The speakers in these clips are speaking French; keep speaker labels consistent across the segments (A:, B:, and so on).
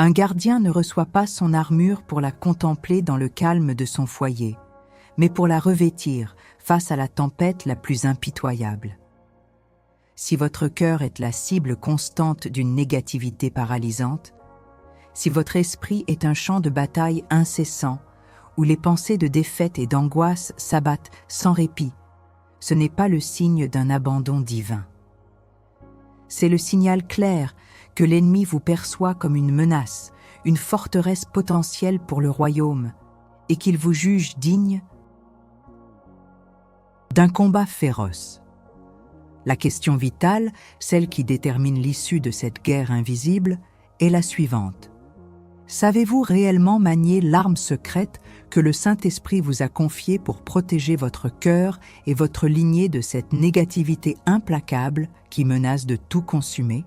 A: Un gardien ne reçoit pas son armure pour la contempler dans le calme de son foyer, mais pour la revêtir face à la tempête la plus impitoyable. Si votre cœur est la cible constante d'une négativité paralysante, si votre esprit est un champ de bataille incessant, où les pensées de défaite et d'angoisse s'abattent sans répit, ce n'est pas le signe d'un abandon divin. C'est le signal clair que l'ennemi vous perçoit comme une menace, une forteresse potentielle pour le royaume, et qu'il vous juge digne d'un combat féroce. La question vitale, celle qui détermine l'issue de cette guerre invisible, est la suivante. Savez-vous réellement manier l'arme secrète que le Saint-Esprit vous a confiée pour protéger votre cœur et votre lignée de cette négativité implacable qui menace de tout consumer?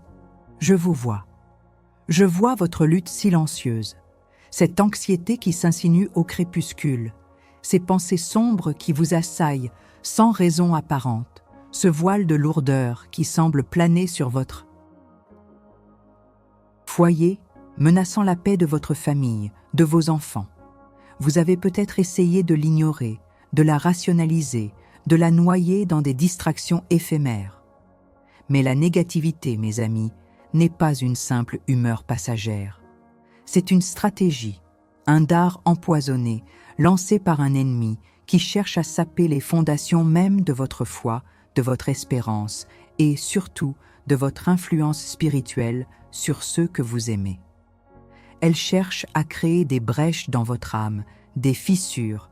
A: Je vous vois. Je vois votre lutte silencieuse, cette anxiété qui s'insinue au crépuscule, ces pensées sombres qui vous assaillent sans raison apparente, ce voile de lourdeur qui semble planer sur votre foyer, menaçant la paix de votre famille, de vos enfants. Vous avez peut-être essayé de l'ignorer, de la rationaliser, de la noyer dans des distractions éphémères. Mais la négativité, mes amis, n'est pas une simple humeur passagère. C'est une stratégie, un dard empoisonné, lancé par un ennemi qui cherche à saper les fondations même de votre foi, de votre espérance et surtout de votre influence spirituelle sur ceux que vous aimez. Elle cherche à créer des brèches dans votre âme, des fissures.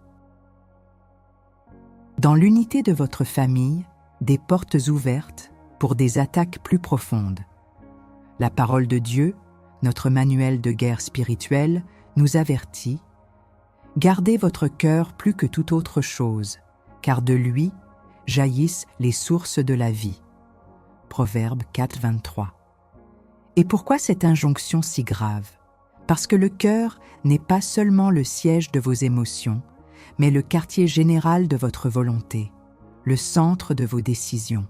A: Dans l'unité de votre famille, des portes ouvertes pour des attaques plus profondes. La parole de Dieu, notre manuel de guerre spirituelle, nous avertit « Gardez votre cœur plus que toute autre chose, car de lui jaillissent les sources de la vie. » Proverbe 4, 23. Et pourquoi cette injonction si grave? Parce que le cœur n'est pas seulement le siège de vos émotions, mais le quartier général de votre volonté, le centre de vos décisions,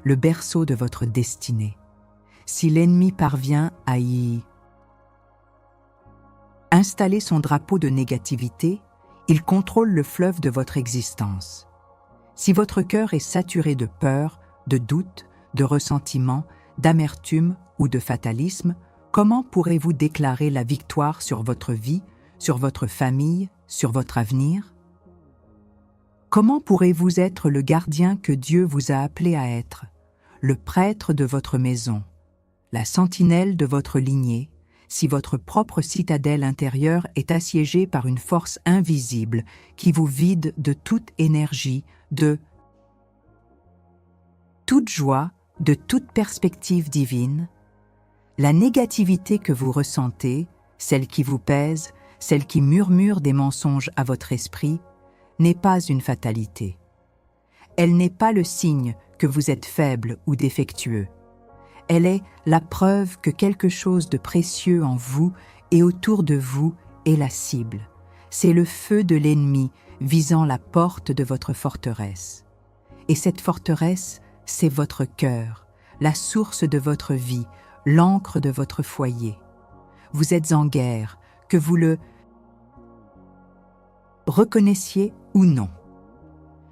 A: le berceau de votre destinée. Si l'ennemi parvient à y installer son drapeau de négativité, il contrôle le fleuve de votre existence. Si votre cœur est saturé de peur, de doute, de ressentiment, d'amertume ou de fatalisme, comment pourrez-vous déclarer la victoire sur votre vie, sur votre famille, sur votre avenir? Comment pourrez-vous être le gardien que Dieu vous a appelé à être, le prêtre de votre maison, la sentinelle de votre lignée, si votre propre citadelle intérieure est assiégée par une force invisible qui vous vide de toute énergie, de toute joie, de toute perspective divine? La négativité que vous ressentez, celle qui vous pèse, celle qui murmure des mensonges à votre esprit, n'est pas une fatalité. Elle n'est pas le signe que vous êtes faible ou défectueux. Elle est la preuve que quelque chose de précieux en vous et autour de vous est la cible. C'est le feu de l'ennemi visant la porte de votre forteresse. Et cette forteresse, c'est votre cœur, la source de votre vie, l'ancre de votre foyer. Vous êtes en guerre, que vous le reconnaissiez ou non.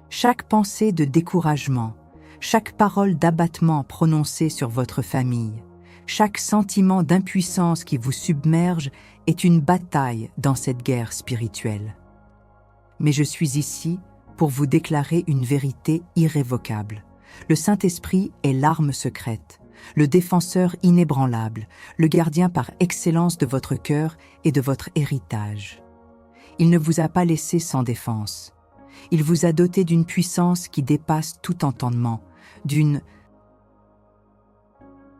A: Chaque pensée de découragement, chaque parole d'abattement prononcée sur votre famille, chaque sentiment d'impuissance qui vous submerge est une bataille dans cette guerre spirituelle. Mais je suis ici pour vous déclarer une vérité irrévocable. Le Saint-Esprit est l'arme secrète, le défenseur inébranlable, le gardien par excellence de votre cœur et de votre héritage. Il ne vous a pas laissé sans défense. Il vous a doté d'une puissance qui dépasse tout entendement, d'une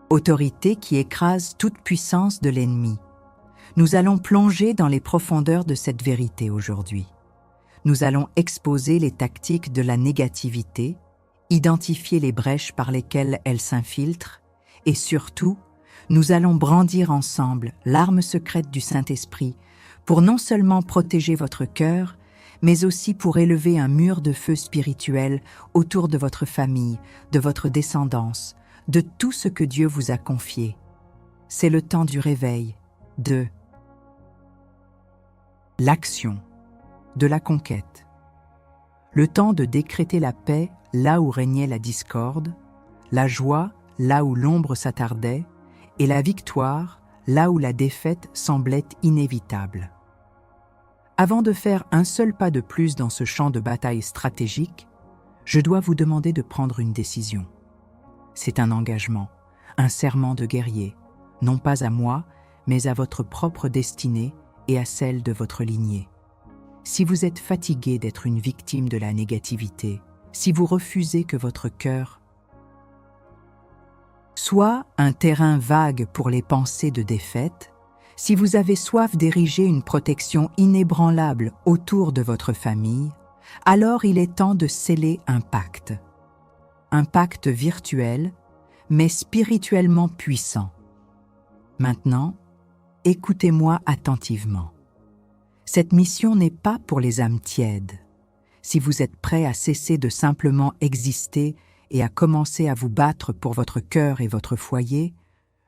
A: autorité qui écrase toute puissance de l'ennemi. Nous allons plonger dans les profondeurs de cette vérité aujourd'hui. Nous allons exposer les tactiques de la négativité, identifier les brèches par lesquelles elle s'infiltre, et surtout, nous allons brandir ensemble l'arme secrète du Saint-Esprit pour non seulement protéger votre cœur, mais aussi pour élever un mur de feu spirituel autour de votre famille, de votre descendance, de tout ce que Dieu vous a confié. C'est le temps du réveil, de l'action, de la conquête. Le temps de décréter la paix là où régnait la discorde, la joie là où l'ombre s'attardait, et la victoire là où la défaite semblait inévitable. Avant de faire un seul pas de plus dans ce champ de bataille stratégique, je dois vous demander de prendre une décision. C'est un engagement, un serment de guerrier, non pas à moi, mais à votre propre destinée et à celle de votre lignée. Si vous êtes fatigué d'être une victime de la négativité, si vous refusez que votre cœur soit un terrain vague pour les pensées de défaite, si vous avez soif d'ériger une protection inébranlable autour de votre famille, alors il est temps de sceller un pacte virtuel, mais spirituellement puissant. Maintenant, écoutez-moi attentivement. Cette mission n'est pas pour les âmes tièdes. Si vous êtes prêts à cesser de simplement exister et à commencer à vous battre pour votre cœur et votre foyer,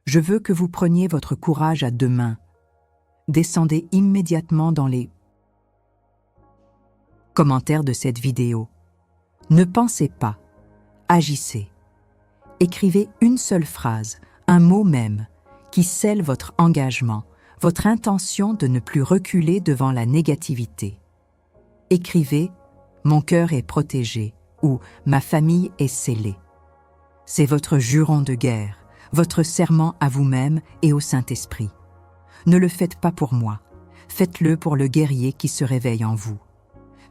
A: je veux que vous preniez votre courage à deux mains. Descendez immédiatement dans les commentaires de cette vidéo. Ne pensez pas, agissez. Écrivez une seule phrase, un mot même, qui scelle votre engagement, votre intention de ne plus reculer devant la négativité. Écrivez « Mon cœur est protégé » ou « Ma famille est scellée ». C'est votre juron de guerre, votre serment à vous-même et au Saint-Esprit. Ne le faites pas pour moi, faites-le pour le guerrier qui se réveille en vous.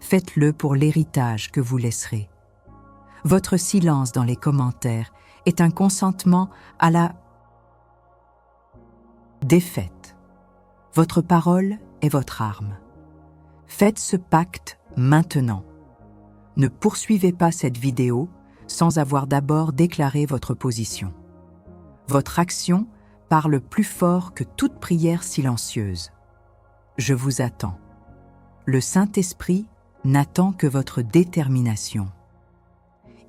A: Faites-le pour l'héritage que vous laisserez. Votre silence dans les commentaires est un consentement à la défaite. Votre parole est votre arme. Faites ce pacte maintenant. Ne poursuivez pas cette vidéo sans avoir d'abord déclaré votre position. Votre action parle plus fort que toute prière silencieuse. Je vous attends. Le Saint-Esprit n'attend que votre détermination.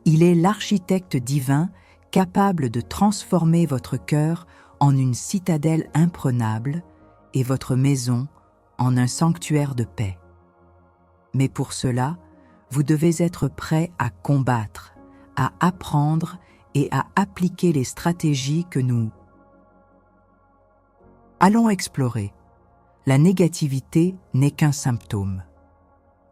A: Il est l'architecte divin capable de transformer votre cœur en une citadelle imprenable et votre maison en un sanctuaire de paix. Mais pour cela, vous devez être prêt à combattre, à apprendre et à appliquer les stratégies que nous allons explorer. La négativité n'est qu'un symptôme.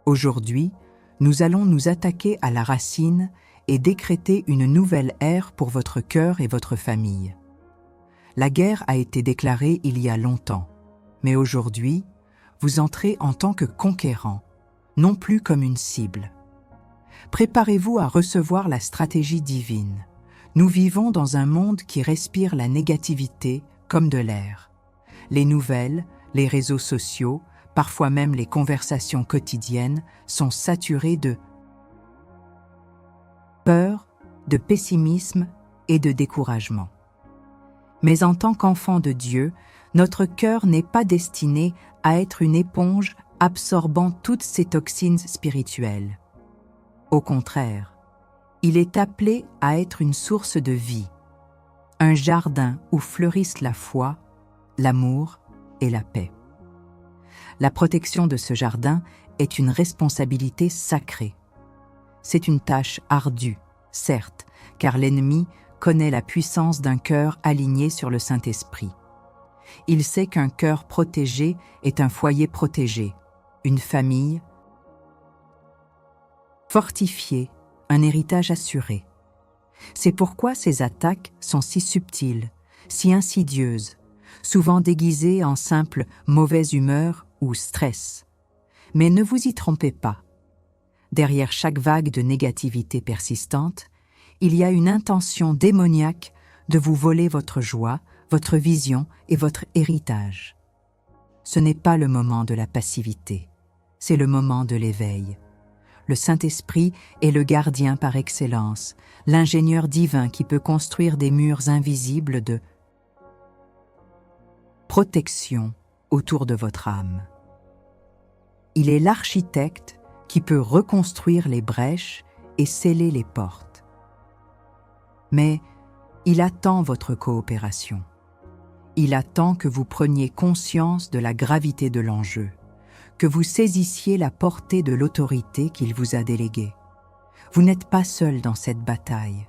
A: Aujourd'hui, nous allons nous attaquer à la racine et décréter une nouvelle ère pour votre cœur et votre famille. La guerre a été déclarée il y a longtemps, mais aujourd'hui, vous entrez en tant que conquérant, non plus comme une cible. Préparez-vous à recevoir la stratégie divine. Nous vivons dans un monde qui respire la négativité comme de l'air. Les nouvelles, les réseaux sociaux, parfois même les conversations quotidiennes, sont saturées de peur, de pessimisme et de découragement. Mais en tant qu'enfant de Dieu, notre cœur n'est pas destiné à être une éponge absorbant toutes ces toxines spirituelles. Au contraire, il est appelé à être une source de vie, un jardin où fleurissent la foi, l'amour et la paix. La protection de ce jardin est une responsabilité sacrée. C'est une tâche ardue, certes, car l'ennemi connaît la puissance d'un cœur aligné sur le Saint-Esprit. Il sait qu'un cœur protégé est un foyer protégé, une famille fortifiée, un héritage assuré. C'est pourquoi ces attaques sont si subtiles, si insidieuses, souvent déguisées en simple mauvaise humeur ou stress. Mais ne vous y trompez pas. Derrière chaque vague de négativité persistante, il y a une intention démoniaque de vous voler votre joie, votre vision et votre héritage. Ce n'est pas le moment de la passivité, c'est le moment de l'éveil. Le Saint-Esprit est le gardien par excellence, l'ingénieur divin qui peut construire des murs invisibles de protection autour de votre âme. Il est l'architecte qui peut reconstruire les brèches et sceller les portes. Mais il attend votre coopération. Il attend que vous preniez conscience de la gravité de l'enjeu, que vous saisissiez la portée de l'autorité qu'il vous a déléguée. Vous n'êtes pas seul dans cette bataille.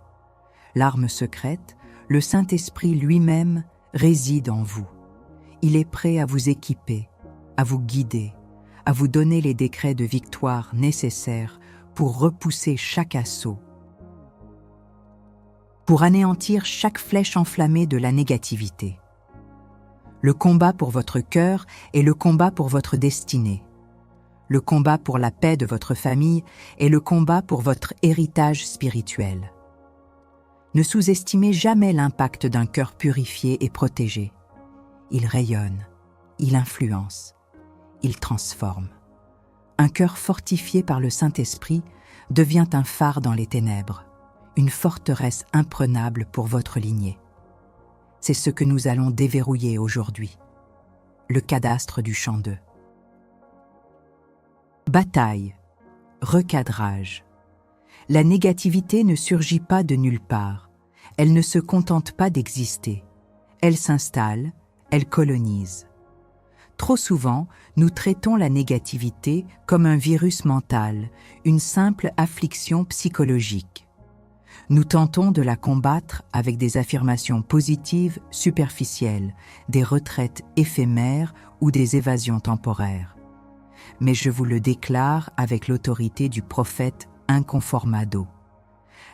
A: L'arme secrète, le Saint-Esprit lui-même, réside en vous. Il est prêt à vous équiper, à vous guider, à vous donner les décrets de victoire nécessaires pour repousser chaque assaut, pour anéantir chaque flèche enflammée de la négativité. Le combat pour votre cœur est le combat pour votre destinée. Le combat pour la paix de votre famille est le combat pour votre héritage spirituel. Ne sous-estimez jamais l'impact d'un cœur purifié et protégé. Il rayonne, il influence, il transforme. Un cœur fortifié par le Saint-Esprit devient un phare dans les ténèbres, une forteresse imprenable pour votre lignée. C'est ce que nous allons déverrouiller aujourd'hui. Le cadastre du chant 2. Bataille, recadrage. La négativité ne surgit pas de nulle part. Elle ne se contente pas d'exister. Elle s'installe, elle colonise. Trop souvent, nous traitons la négativité comme un virus mental, une simple affliction psychologique. Nous tentons de la combattre avec des affirmations positives superficielles, des retraites éphémères ou des évasions temporaires. Mais je vous le déclare avec l'autorité du prophète Inconformado.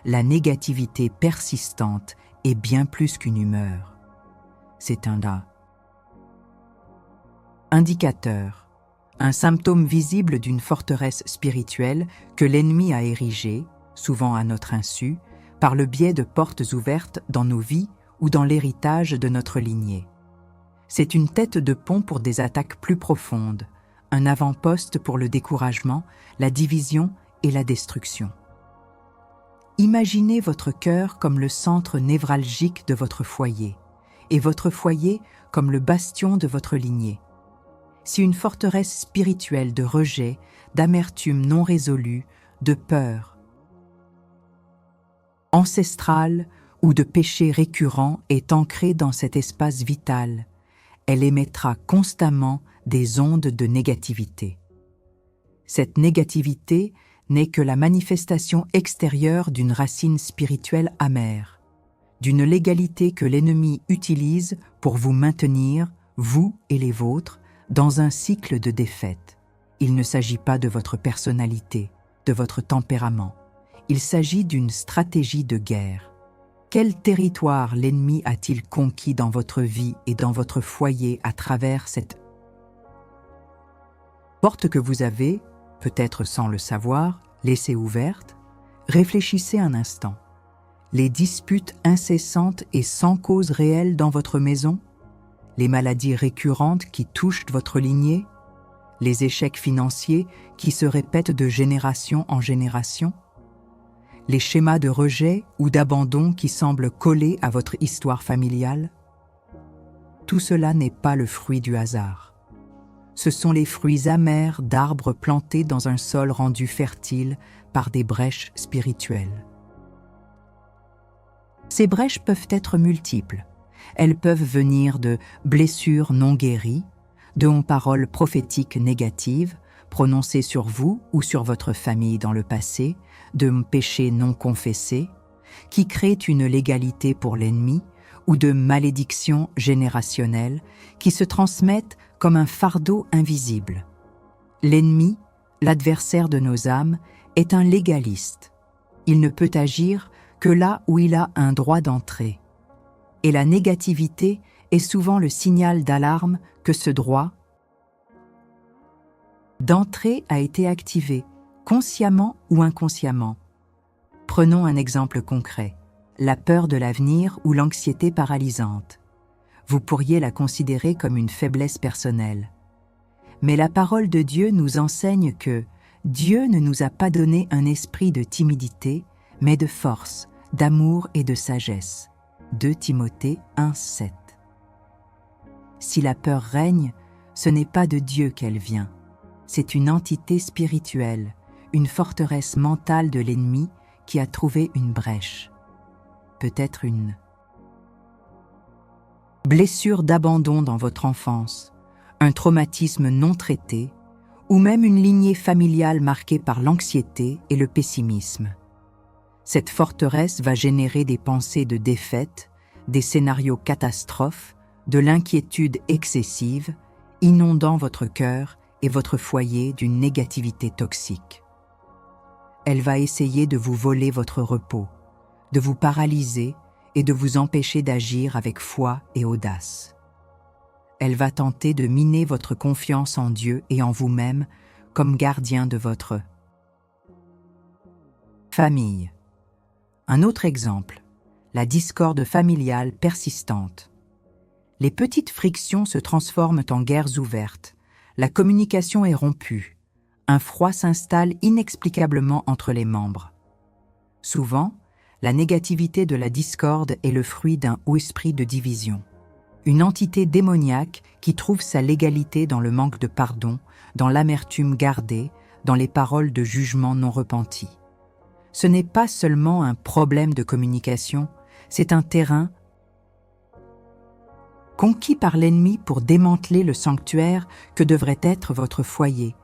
A: La négativité persistante est bien plus qu'une humeur. C'est un indicateur, un symptôme visible d'une forteresse spirituelle que l'ennemi a érigée, souvent à notre insu, par le biais de portes ouvertes dans nos vies ou dans l'héritage de notre lignée. C'est une tête de pont pour des attaques plus profondes, un avant-poste pour le découragement, la division et la destruction. Imaginez votre cœur comme le centre névralgique de votre foyer, et votre foyer comme le bastion de votre lignée. Si une forteresse spirituelle de rejet, d'amertume non résolue, de peur ancestrale ou de péché récurrent est ancrée dans cet espace vital, elle émettra constamment des ondes de négativité. Cette négativité n'est que la manifestation extérieure d'une racine spirituelle amère, d'une légalité que l'ennemi utilise pour vous maintenir, vous et les vôtres, dans un cycle de défaite. Il ne s'agit pas de votre personnalité, de votre tempérament. Il s'agit d'une stratégie de guerre. Quel territoire l'ennemi a-t-il conquis dans votre vie et dans votre foyer à travers cette porte que vous avez, peut-être sans le savoir, laissée ouverte? Réfléchissez un instant. Les disputes incessantes et sans cause réelle dans votre maison? Les maladies récurrentes qui touchent votre lignée? Les échecs financiers qui se répètent de génération en génération? Les schémas de rejet ou d'abandon qui semblent coller à votre histoire familiale? Tout cela n'est pas le fruit du hasard. Ce sont les fruits amers d'arbres plantés dans un sol rendu fertile par des brèches spirituelles. Ces brèches peuvent être multiples. Elles peuvent venir de blessures non guéries, de paroles prophétiques négatives prononcées sur vous ou sur votre famille dans le passé, de péchés non confessés, qui créent une légalité pour l'ennemi, ou de malédictions générationnelles qui se transmettent comme un fardeau invisible. L'ennemi, l'adversaire de nos âmes, est un légaliste. Il ne peut agir que là où il a un droit d'entrée. Et la négativité est souvent le signal d'alarme que ce droit d'entrée a été activé, consciemment ou inconsciemment. Prenons un exemple concret, la peur de l'avenir ou l'anxiété paralysante. Vous pourriez la considérer comme une faiblesse personnelle. Mais la parole de Dieu nous enseigne que Dieu ne nous a pas donné un esprit de timidité, mais de force, d'amour et de sagesse. 2 Timothée 1:7. Si la peur règne, ce n'est pas de Dieu qu'elle vient. C'est une entité spirituelle, une forteresse mentale de l'ennemi qui a trouvé une brèche. Peut-être une blessure d'abandon dans votre enfance, un traumatisme non traité, ou même une lignée familiale marquée par l'anxiété et le pessimisme. Cette forteresse va générer des pensées de défaite, des scénarios catastrophes, de l'inquiétude excessive, inondant votre cœur et votre foyer d'une négativité toxique. Elle va essayer de vous voler votre repos, de vous paralyser et de vous empêcher d'agir avec foi et audace. Elle va tenter de miner votre confiance en Dieu et en vous-même comme gardien de votre famille. Un autre exemple, la discorde familiale persistante. Les petites frictions se transforment en guerres ouvertes, la communication est rompue, un froid s'installe inexplicablement entre les membres. Souvent, la négativité de la discorde est le fruit d'un haut esprit de division. Une entité démoniaque qui trouve sa légalité dans le manque de pardon, dans l'amertume gardée, dans les paroles de jugement non repenties. Ce n'est pas seulement un problème de communication, c'est un terrain conquis par l'ennemi pour démanteler le sanctuaire que devrait être votre foyer,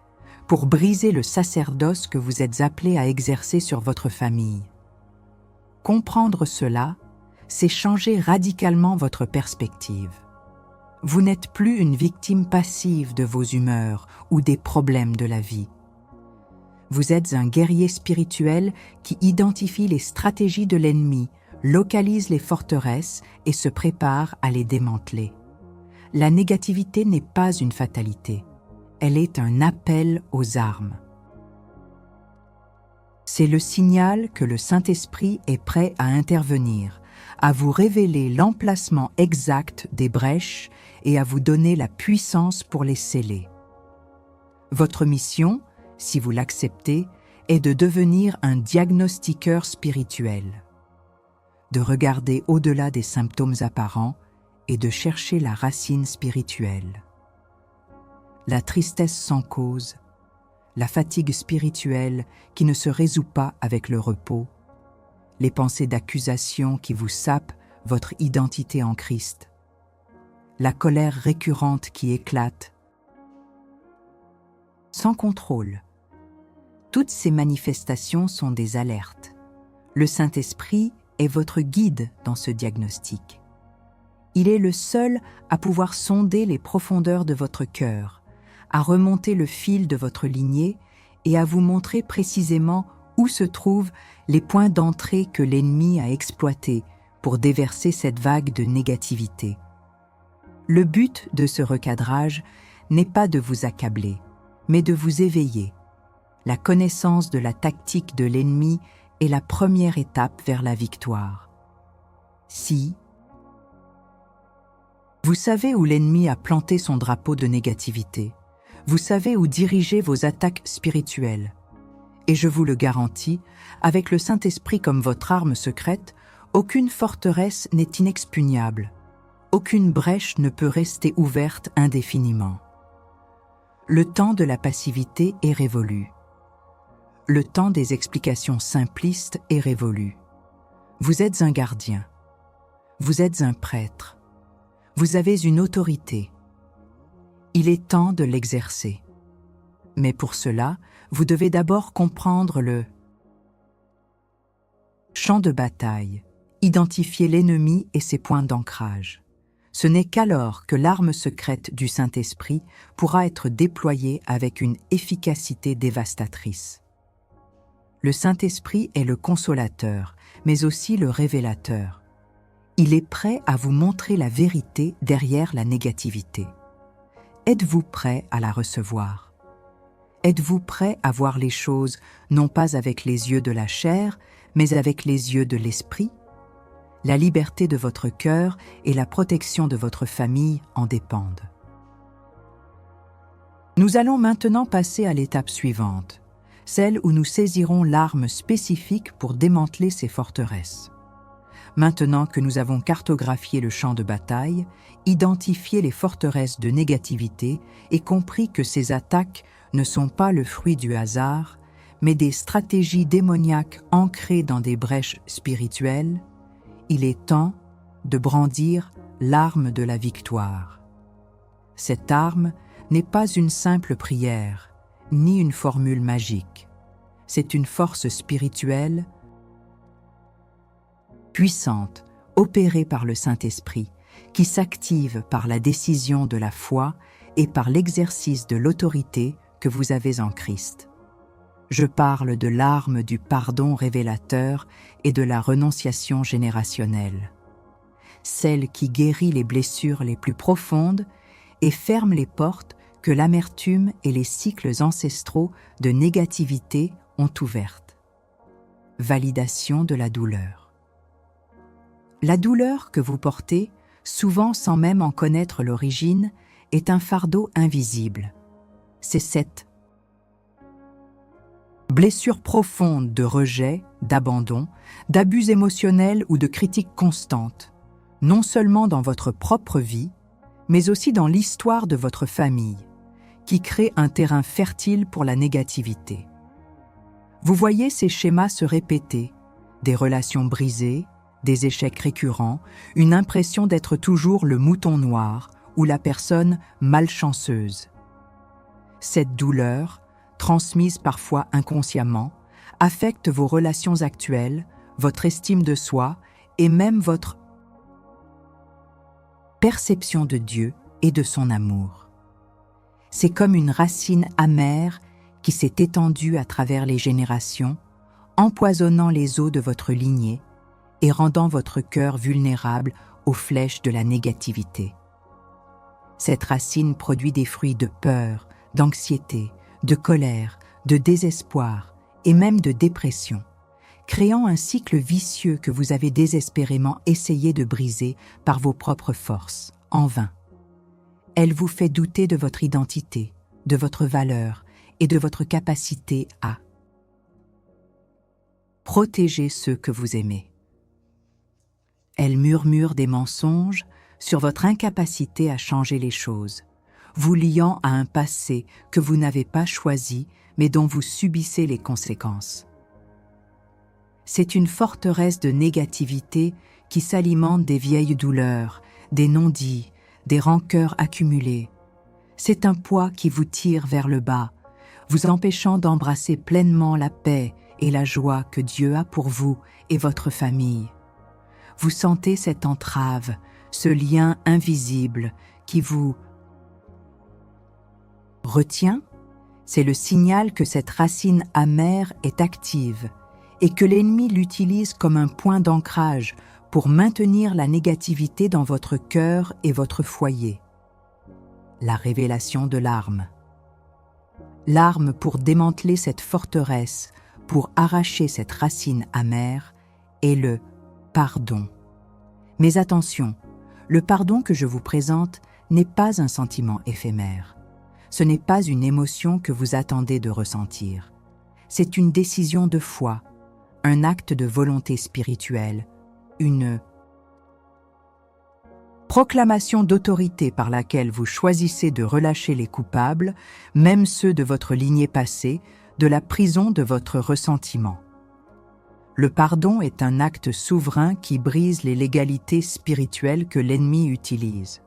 A: pour briser le sacerdoce que vous êtes appelé à exercer sur votre famille. Comprendre cela, c'est changer radicalement votre perspective. Vous n'êtes plus une victime passive de vos humeurs ou des problèmes de la vie. Vous êtes un guerrier spirituel qui identifie les stratégies de l'ennemi, localise les forteresses et se prépare à les démanteler. La négativité n'est pas une fatalité, elle est un appel aux armes. C'est le signal que le Saint-Esprit est prêt à intervenir, à vous révéler l'emplacement exact des brèches et à vous donner la puissance pour les sceller. Votre mission, si vous l'acceptez, est de devenir un diagnostiqueur spirituel, de regarder au-delà des symptômes apparents et de chercher la racine spirituelle. La tristesse sans cause, la fatigue spirituelle qui ne se résout pas avec le repos, les pensées d'accusation qui vous sapent votre identité en Christ, la colère récurrente qui éclate, sans contrôle. Toutes ces manifestations sont des alertes. Le Saint-Esprit est votre guide dans ce diagnostic. Il est le seul à pouvoir sonder les profondeurs de votre cœur, à remonter le fil de votre lignée et à vous montrer précisément où se trouvent les points d'entrée que l'ennemi a exploités pour déverser cette vague de négativité. Le but de ce recadrage n'est pas de vous accabler, mais de vous éveiller. La connaissance de la tactique de l'ennemi est la première étape vers la victoire. Si vous savez où l'ennemi a planté son drapeau de négativité, vous savez où diriger vos attaques spirituelles. Et je vous le garantis, avec le Saint-Esprit comme votre arme secrète, aucune forteresse n'est inexpugnable. Aucune brèche ne peut rester ouverte indéfiniment. Le temps de la passivité est révolu. Le temps des explications simplistes est révolu. Vous êtes un gardien. Vous êtes un prêtre. Vous avez une autorité. Il est temps de l'exercer. Mais pour cela, vous devez d'abord comprendre le champ de bataille, identifier l'ennemi et ses points d'ancrage. Ce n'est qu'alors que l'arme secrète du Saint-Esprit pourra être déployée avec une efficacité dévastatrice. Le Saint-Esprit est le consolateur, mais aussi le révélateur. Il est prêt à vous montrer la vérité derrière la négativité. Êtes-vous prêt à la recevoir? Êtes-vous prêt à voir les choses non pas avec les yeux de la chair, mais avec les yeux de l'esprit? La liberté de votre cœur et la protection de votre famille en dépendent. Nous allons maintenant passer à l'étape suivante, celle où nous saisirons l'arme spécifique pour démanteler ces forteresses. Maintenant que nous avons cartographié le champ de bataille, identifié les forteresses de négativité et compris que ces attaques ne sont pas le fruit du hasard, mais des stratégies démoniaques ancrées dans des brèches spirituelles, il est temps de brandir l'arme de la victoire. Cette arme n'est pas une simple prière, ni une formule magique. C'est une force spirituelle puissante, opérée par le Saint-Esprit, qui s'active par la décision de la foi et par l'exercice de l'autorité que vous avez en Christ. Je parle de l'arme du pardon révélateur et de la renonciation générationnelle, celle qui guérit les blessures les plus profondes et ferme les portes que l'amertume et les cycles ancestraux de négativité ont ouvertes. Validation de la douleur. La douleur que vous portez, souvent sans même en connaître l'origine, est un fardeau invisible. C'est cette blessure profonde de rejet, d'abandon, d'abus émotionnels ou de critiques constantes, non seulement dans votre propre vie, mais aussi dans l'histoire de votre famille, qui crée un terrain fertile pour la négativité. Vous voyez ces schémas se répéter, des relations brisées, des échecs récurrents, une impression d'être toujours le mouton noir ou la personne malchanceuse. Cette douleur, transmise parfois inconsciemment, affecte vos relations actuelles, votre estime de soi et même votre perception de Dieu et de son amour. C'est comme une racine amère qui s'est étendue à travers les générations, empoisonnant les eaux de votre lignée et rendant votre cœur vulnérable aux flèches de la négativité. Cette racine produit des fruits de peur, d'anxiété, de colère, de désespoir et même de dépression, créant un cycle vicieux que vous avez désespérément essayé de briser par vos propres forces, en vain. Elle vous fait douter de votre identité, de votre valeur et de votre capacité à protéger ceux que vous aimez. Elle murmure des mensonges sur votre incapacité à changer les choses, vous liant à un passé que vous n'avez pas choisi mais dont vous subissez les conséquences. C'est une forteresse de négativité qui s'alimente des vieilles douleurs, des non-dits, des rancœurs accumulées. C'est un poids qui vous tire vers le bas, vous empêchant d'embrasser pleinement la paix et la joie que Dieu a pour vous et votre famille. Vous sentez cette entrave, ce lien invisible qui vous retient. C'est le signal que cette racine amère est active et que l'ennemi l'utilise comme un point d'ancrage pour maintenir la négativité dans votre cœur et votre foyer. La révélation de l'arme. L'arme pour démanteler cette forteresse, pour arracher cette racine amère, est le pardon. Mais attention, le pardon que je vous présente n'est pas un sentiment éphémère. Ce n'est pas une émotion que vous attendez de ressentir. C'est une décision de foi, un acte de volonté spirituelle, une proclamation d'autorité par laquelle vous choisissez de relâcher les coupables, même ceux de votre lignée passée, de la prison de votre ressentiment. Le pardon est un acte souverain qui brise les légalités spirituelles que l'ennemi utilise.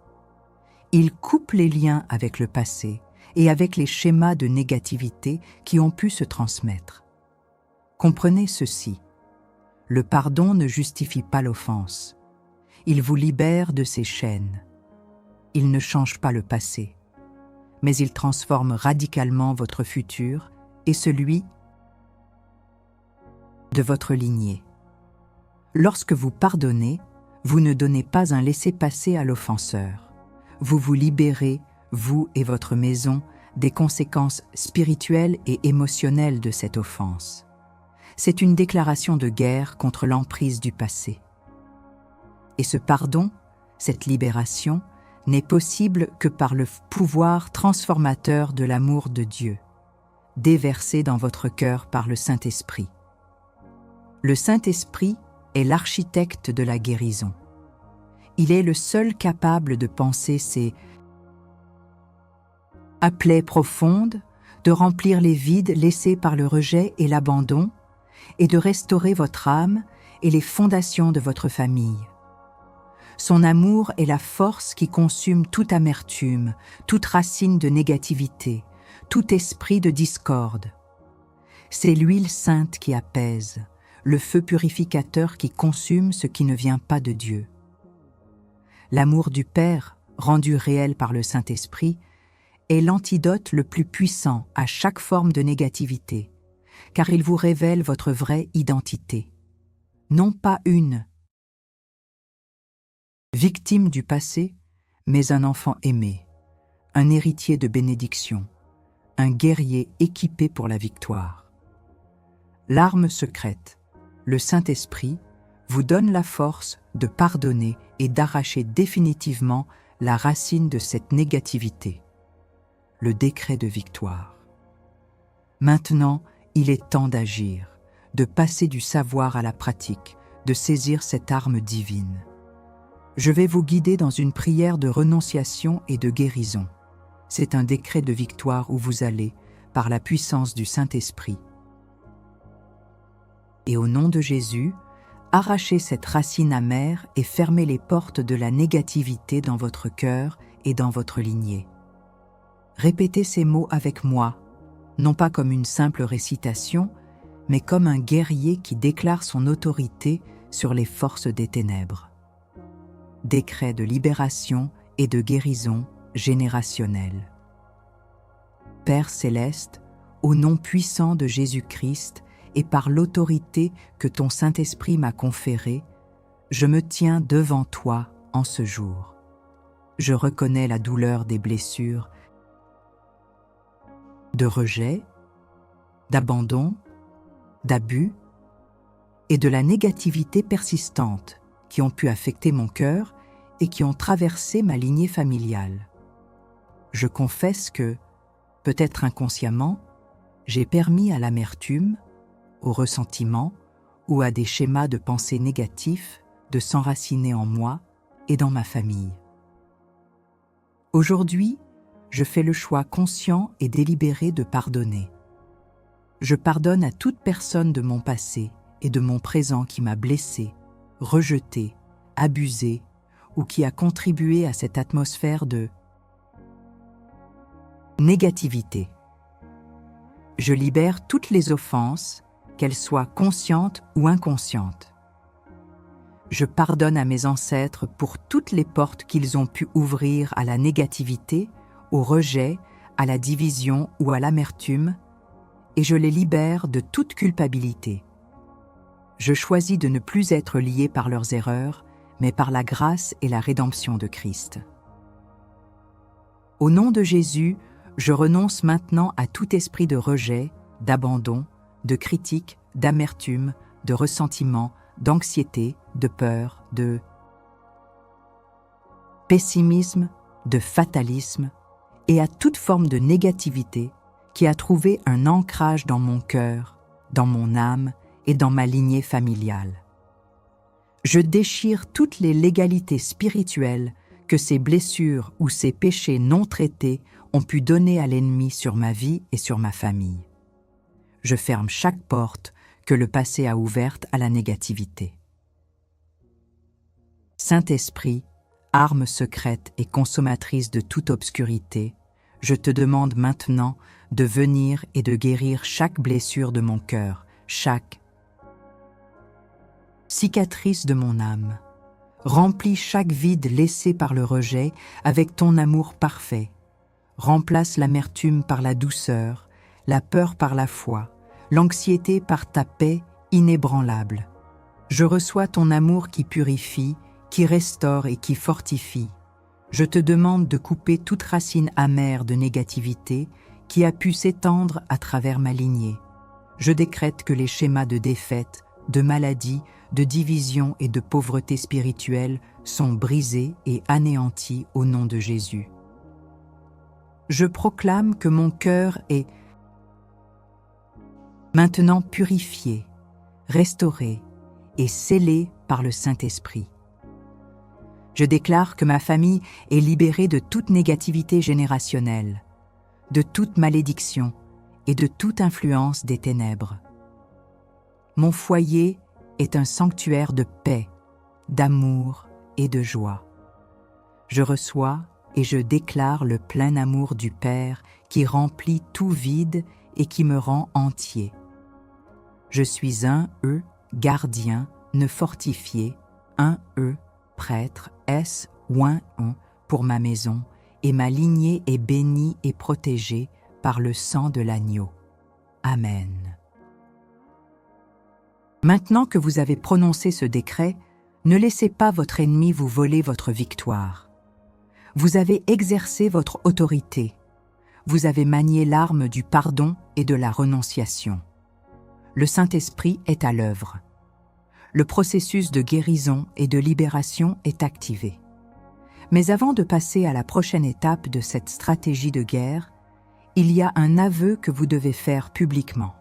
A: Il coupe les liens avec le passé et avec les schémas de négativité qui ont pu se transmettre. Comprenez ceci. Le pardon ne justifie pas l'offense. Il vous libère de ses chaînes. Il ne change pas le passé, mais il transforme radicalement votre futur et celui de votre lignée. Lorsque vous pardonnez, vous ne donnez pas un laissez-passer à l'offenseur. Vous vous libérez, vous et votre maison, des conséquences spirituelles et émotionnelles de cette offense. C'est une déclaration de guerre contre l'emprise du passé. Et ce pardon, cette libération, n'est possible que par le pouvoir transformateur de l'amour de Dieu, déversé dans votre cœur par le Saint-Esprit. Le Saint-Esprit est l'architecte de la guérison. Il est le seul capable de penser ces plaies profondes, de remplir les vides laissés par le rejet et l'abandon, et de restaurer votre âme et les fondations de votre famille. Son amour est la force qui consume toute amertume, toute racine de négativité, tout esprit de discorde. C'est l'huile sainte qui apaise, le feu purificateur qui consume ce qui ne vient pas de Dieu. L'amour du Père, rendu réel par le Saint-Esprit, est l'antidote le plus puissant à chaque forme de négativité, car il vous révèle votre vraie identité. Non pas une victime du passé, mais un enfant aimé, un héritier de bénédiction, un guerrier équipé pour la victoire. L'arme secrète, le Saint-Esprit, vous donne la force de pardonner et d'arracher définitivement la racine de cette négativité, le décret de victoire. Maintenant, il est temps d'agir, de passer du savoir à la pratique, de saisir cette arme divine. Je vais vous guider dans une prière de renonciation et de guérison. C'est un décret de victoire où vous allez, par la puissance du Saint-Esprit. Et au nom de Jésus, arrachez cette racine amère et fermez les portes de la négativité dans votre cœur et dans votre lignée. Répétez ces mots avec moi, non pas comme une simple récitation, mais comme un guerrier qui déclare son autorité sur les forces des ténèbres. Décret de libération et de guérison générationnelle. Père céleste, au nom puissant de Jésus-Christ et par l'autorité que ton Saint-Esprit m'a conférée, je me tiens devant toi en ce jour. Je reconnais la douleur des blessures, de rejet, d'abandon, d'abus et de la négativité persistante qui ont pu affecter mon cœur et qui ont traversé ma lignée familiale. Je confesse que, peut-être inconsciemment, j'ai permis à l'amertume, au ressentiment ou à des schémas de pensée négatifs de s'enraciner en moi et dans ma famille. Aujourd'hui, je fais le choix conscient et délibéré de pardonner. Je pardonne à toute personne de mon passé et de mon présent qui m'a blessé, rejeté, abusé ou qui a contribué à cette atmosphère de négativité. Je libère toutes les offenses, qu'elles soient conscientes ou inconscientes. Je pardonne à mes ancêtres pour toutes les portes qu'ils ont pu ouvrir à la négativité, au rejet, à la division ou à l'amertume, et je les libère de toute culpabilité. Je choisis de ne plus être lié par leurs erreurs, mais par la grâce et la rédemption de Christ. Au nom de Jésus, je renonce maintenant à tout esprit de rejet, d'abandon, de critique, d'amertume, de ressentiment, d'anxiété, de peur, de pessimisme, de fatalisme et à toute forme de négativité qui a trouvé un ancrage dans mon cœur, dans mon âme et dans ma lignée familiale. Je déchire toutes les légalités spirituelles que ces blessures ou ces péchés non traités ont pu donner à l'ennemi sur ma vie et sur ma famille. Je ferme chaque porte que le passé a ouverte à la négativité. Saint-Esprit, arme secrète et consommatrice de toute obscurité, je te demande maintenant de venir et de guérir chaque blessure de mon cœur, chaque cicatrice de mon âme. Remplis chaque vide laissé par le rejet avec ton amour parfait. Remplace l'amertume par la douceur, la peur par la foi, l'anxiété par ta paix inébranlable. Je reçois ton amour qui purifie, qui restaure et qui fortifie. Je te demande de couper toute racine amère de négativité qui a pu s'étendre à travers ma lignée. Je décrète que les schémas de défaite, de maladie, de division et de pauvreté spirituelle sont brisés et anéantis au nom de Jésus. Je proclame que mon cœur est maintenant purifié, restauré et scellé par le Saint-Esprit. Je déclare que ma famille est libérée de toute négativité générationnelle, de toute malédiction et de toute influence des ténèbres. Mon foyer est un sanctuaire de paix, d'amour et de joie. Je reçois, et je déclare le plein amour du Père qui remplit tout vide et qui me rend entier. Je suis un gardien, ne fortifié, un prêtre, oin pour ma maison, et ma lignée est bénie et protégée par le sang de l'agneau. Amen. Maintenant que vous avez prononcé ce décret, ne laissez pas votre ennemi vous voler votre victoire. Vous avez exercé votre autorité. Vous avez manié l'arme du pardon et de la renonciation. Le Saint-Esprit est à l'œuvre. Le processus de guérison et de libération est activé. Mais avant de passer à la prochaine étape de cette stratégie de guerre, il y a un aveu que vous devez faire publiquement.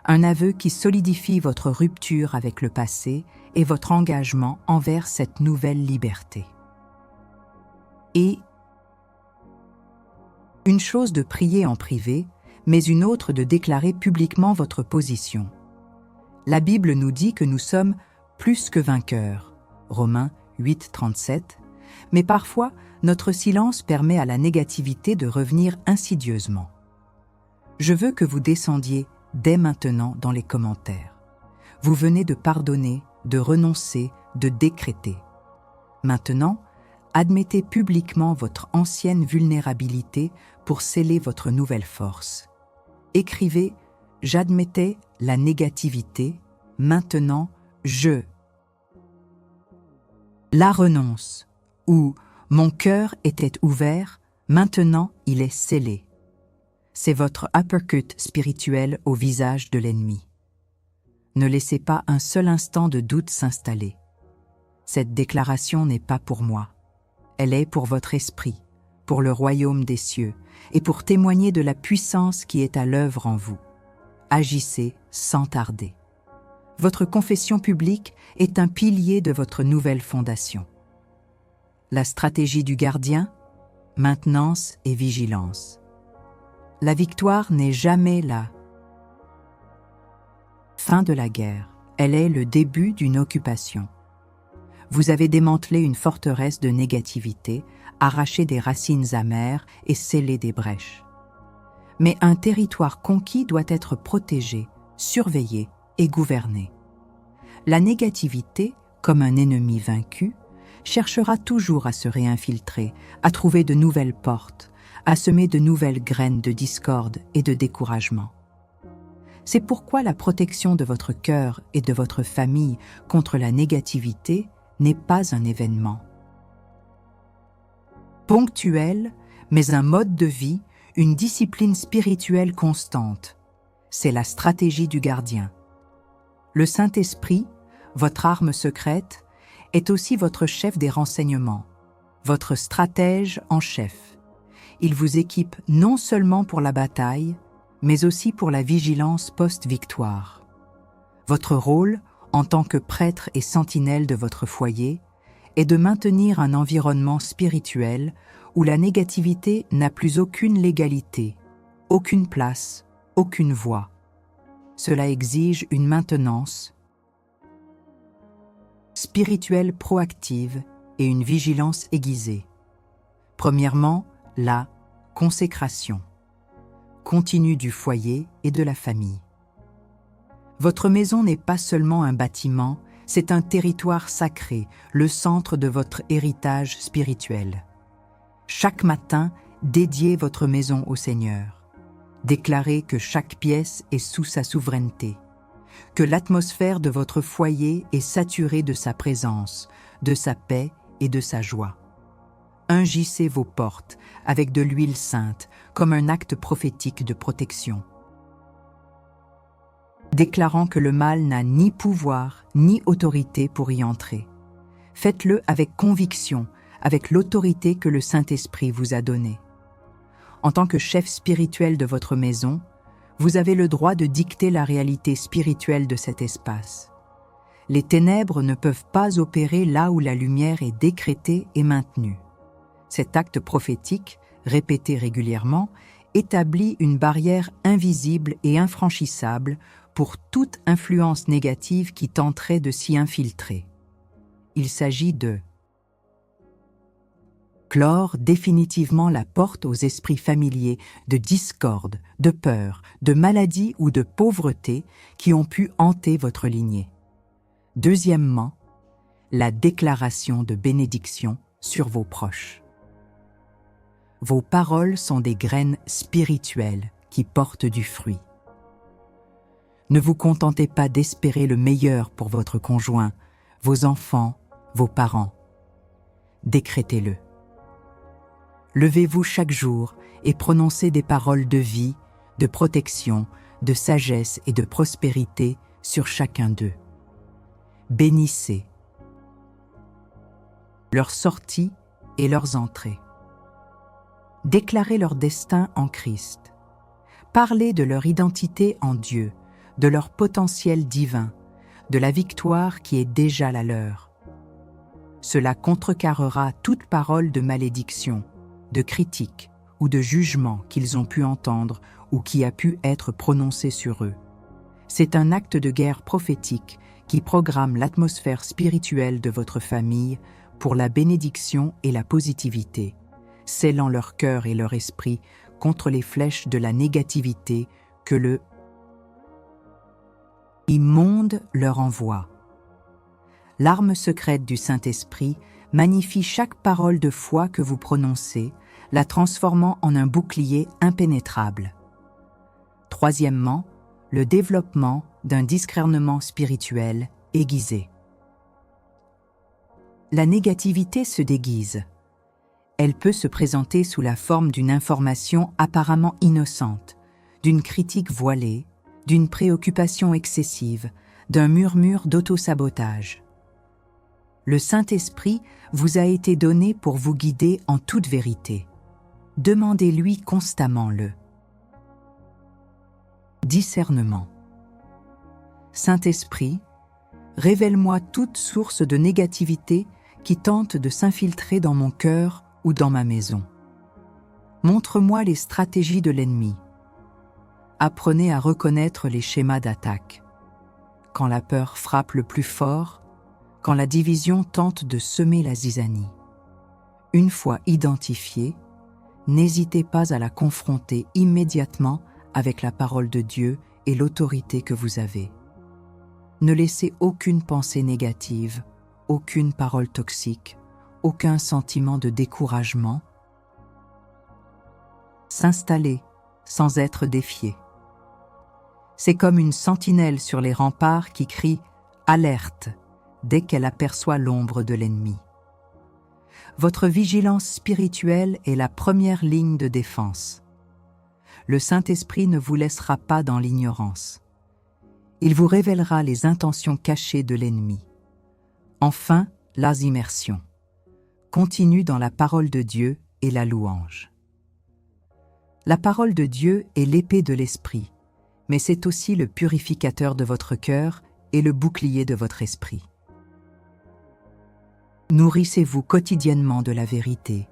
A: Un aveu qui solidifie votre rupture avec le passé et votre engagement envers cette nouvelle liberté. Et une chose de prier en privé, mais une autre de déclarer publiquement votre position. La Bible nous dit que nous sommes plus que vainqueurs, Romains 8:37, mais parfois notre silence permet à la négativité de revenir insidieusement. Je veux que vous descendiez dès maintenant dans les commentaires. Vous venez de pardonner, de renoncer, de décréter. Maintenant, admettez publiquement votre ancienne vulnérabilité pour sceller votre nouvelle force. Écrivez « J'admettais la négativité, maintenant je la renonce » ou « Mon cœur était ouvert, maintenant il est scellé ». C'est votre uppercut spirituel au visage de l'ennemi. Ne laissez pas un seul instant de doute s'installer. Cette déclaration n'est pas pour moi. Elle est pour votre esprit, pour le royaume des cieux, et pour témoigner de la puissance qui est à l'œuvre en vous. Agissez sans tarder. Votre confession publique est un pilier de votre nouvelle fondation. La stratégie du gardien, maintenance et vigilance. La victoire n'est jamais la fin de la guerre, elle est le début d'une occupation. Vous avez démantelé une forteresse de négativité, arraché des racines amères et scellé des brèches. Mais un territoire conquis doit être protégé, surveillé et gouverné. La négativité, comme un ennemi vaincu, cherchera toujours à se réinfiltrer, à trouver de nouvelles portes, à semer de nouvelles graines de discorde et de découragement. C'est pourquoi la protection de votre cœur et de votre famille contre la négativité n'est pas un événement ponctuel, mais un mode de vie, une discipline spirituelle constante. C'est la stratégie du gardien. Le Saint-Esprit, votre arme secrète, est aussi votre chef des renseignements, votre stratège en chef. Il vous équipe non seulement pour la bataille, mais aussi pour la vigilance post-victoire. Votre rôle, en tant que prêtre et sentinelle de votre foyer, est de maintenir un environnement spirituel où la négativité n'a plus aucune légalité, aucune place, aucune voix. Cela exige une maintenance spirituelle proactive et une vigilance aiguisée. Premièrement, la consécration continue du foyer et de la famille. Votre maison n'est pas seulement un bâtiment, c'est un territoire sacré, le centre de votre héritage spirituel. Chaque matin, dédiez votre maison au Seigneur. Déclarez que chaque pièce est sous sa souveraineté, que l'atmosphère de votre foyer est saturée de sa présence, de sa paix et de sa joie. Ungissez vos portes avec de l'huile sainte comme un acte prophétique de protection, déclarant que le mal n'a ni pouvoir ni autorité pour y entrer. Faites-le avec conviction, avec l'autorité que le Saint-Esprit vous a donnée. En tant que chef spirituel de votre maison, vous avez le droit de dicter la réalité spirituelle de cet espace. Les ténèbres ne peuvent pas opérer là où la lumière est décrétée et maintenue. Cet acte prophétique, répété régulièrement, établit une barrière invisible et infranchissable pour toute influence négative qui tenterait de s'y infiltrer. Il s'agit de clore définitivement la porte aux esprits familiers de discorde, de peur, de maladie ou de pauvreté qui ont pu hanter votre lignée. Deuxièmement, la déclaration de bénédiction sur vos proches. Vos paroles sont des graines spirituelles qui portent du fruit. Ne vous contentez pas d'espérer le meilleur pour votre conjoint, vos enfants, vos parents. Décrétez-le. Levez-vous chaque jour et prononcez des paroles de vie, de protection, de sagesse et de prospérité sur chacun d'eux. Bénissez leurs sorties et leurs entrées. Déclarez leur destin en Christ. Parlez de leur identité en Dieu, de leur potentiel divin, de la victoire qui est déjà la leur. Cela contrecarrera toute parole de malédiction, de critique ou de jugement qu'ils ont pu entendre ou qui a pu être prononcé sur eux. C'est un acte de guerre prophétique qui programme l'atmosphère spirituelle de votre famille pour la bénédiction et la positivité, scellant leur cœur et leur esprit contre les flèches de la négativité que le immonde leur envoie. L'arme secrète du Saint-Esprit magnifie chaque parole de foi que vous prononcez, la transformant en un bouclier impénétrable. Troisièmement, le développement d'un discernement spirituel aiguisé. La négativité se déguise. Elle peut se présenter sous la forme d'une information apparemment innocente, d'une critique voilée, d'une préoccupation excessive, d'un murmure d'auto-sabotage. Le Saint-Esprit vous a été donné pour vous guider en toute vérité. Demandez-lui constamment le discernement. Saint-Esprit, révèle-moi toute source de négativité qui tente de s'infiltrer dans mon cœur ou dans ma maison. Montre-moi les stratégies de l'ennemi. Apprenez à reconnaître les schémas d'attaque. Quand la peur frappe le plus fort, quand la division tente de semer la zizanie. Une fois identifiée, n'hésitez pas à la confronter immédiatement avec la parole de Dieu et l'autorité que vous avez. Ne laissez aucune pensée négative, aucune parole toxique, aucun sentiment de découragement s'installer sans être défié. C'est comme une sentinelle sur les remparts qui crie « Alerte !» dès qu'elle aperçoit l'ombre de l'ennemi. Votre vigilance spirituelle est la première ligne de défense. Le Saint-Esprit ne vous laissera pas dans l'ignorance. Il vous révélera les intentions cachées de l'ennemi. Enfin, la immersion. Continue dans la parole de Dieu et la louange. La parole de Dieu est l'épée de l'esprit, mais c'est aussi le purificateur de votre cœur et le bouclier de votre esprit. Nourrissez-vous quotidiennement de la vérité.